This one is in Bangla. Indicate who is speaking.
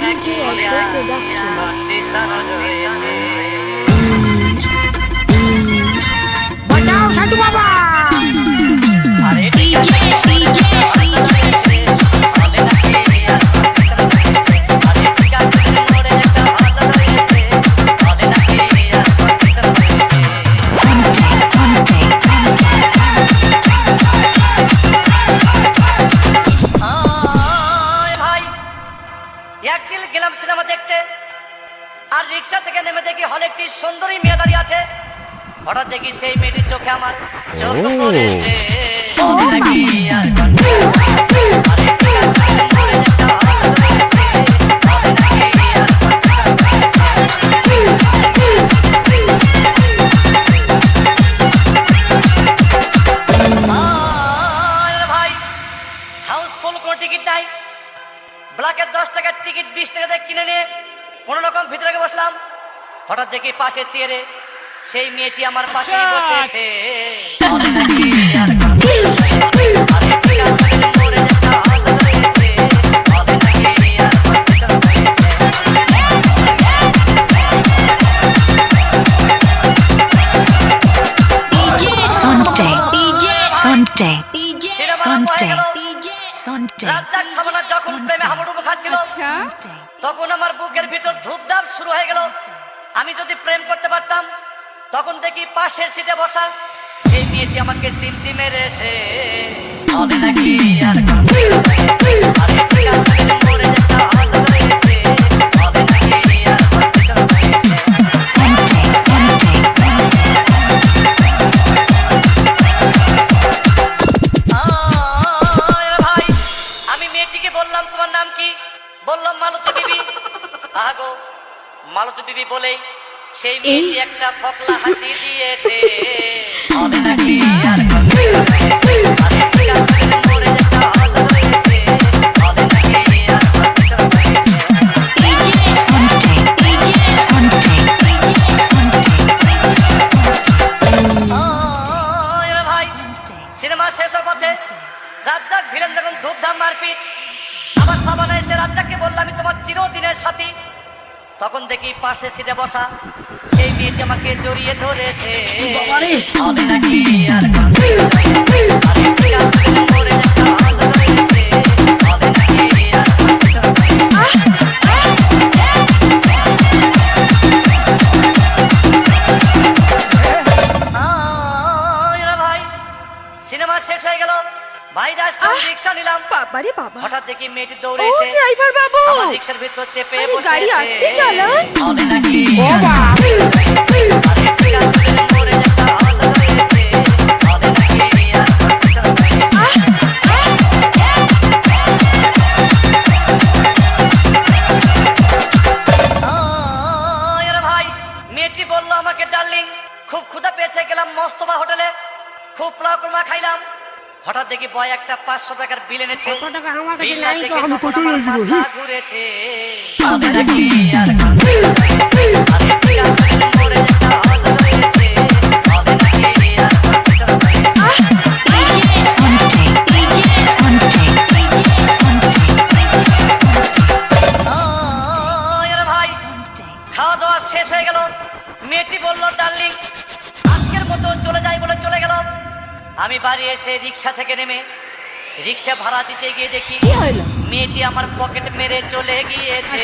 Speaker 1: DJ Audio Production.
Speaker 2: बचाओ साधु बाबा।
Speaker 3: একদিন গেলাম সিনেমা দেখতে, আর রিক্সা থেকে নেমে দেখি হলে একটি সুন্দরী মেয়ে দাঁড়িয়ে আছে। হঠাৎ দেখি সেই মেয়েটির চোখে আমার চোখ পড়েছে। ভাই হাউসফুল কোনো টিকিট নাই, ব্ল্যাকের 10 টাকার টিকিট 20 টাকা দিয়ে কিনে নিয়ে কোনো রকম ভিতরে বসলাম। হঠাৎ দেখি পাশে চেয়ারে সেই মেয়েটি আমার পাশে বসেছে। রাজ্জাক সাবানা যখন প্রেমে হাবুডুবু খাচ্ছিল, তখন আমার বুকের ভিতর ধূপধাপ শুরু হয়ে গেল। আমি যদি প্রেম করতে পারতাম, তখন দেখি পাশের সিটে বসা সেই মেয়েটি আমাকে সিমটি মেরেছে। বললাম তোমার নাম কি? বললাম মালতী বিবি। আগো মালতী বিবি বলে সেই মেয়েটি একটা ফকলা হাসি দিয়েছে। ভাই সিনেমা শেষ হওয়ার পথে রাজ্জাক ভিলেন যখন ধূপধাম মারপিট, আবার সাবানা এসে রাজ্জাককে বললাম আমি তোমার চিরদিনের সাথী। তখন দেখি পাশে সিটে বসা সেই মেয়েটি আমাকে জড়িয়ে ধরেছে। ভাই সিনেমা শেষ হয়ে গেল, বাইরে আসলাম, রিক্সা নিলাম।
Speaker 2: বাবারে বাবা,
Speaker 3: হঠাৎ দেখি মেয়েটি দৌড়ে এসে
Speaker 2: ড্রাইভার বাবু,
Speaker 3: আমার রিক্সার ভিতর চেপে বসে
Speaker 2: গাড়ি আসতে চালান।
Speaker 3: ও ভাই মেয়েটি বললো আমাকে ডার্লিং খুব ক্ষুধা পেয়েছে, গেলাম মস্তবা হোটেলে, খুব পোলাও কুরমা খাইলাম। হঠাৎ দেখি বয় একটা 500 টাকার বিল এনেছে। বিল না দেখে তখন আমার মাথা ঘুরেছে। ভাই খাওয়া দাওয়া শেষ হয়ে গেল, মেয়েটি বললো ডার্লিং আজকের মতো চলে যাই বলে চলে গেল। আমি বাড়ি এসে রিক্সা থেকে নেমে রিক্সা ভাড়া দিতে গিয়ে দেখি মেয়েটি আমার পকেট মেরে চলে গিয়েছে।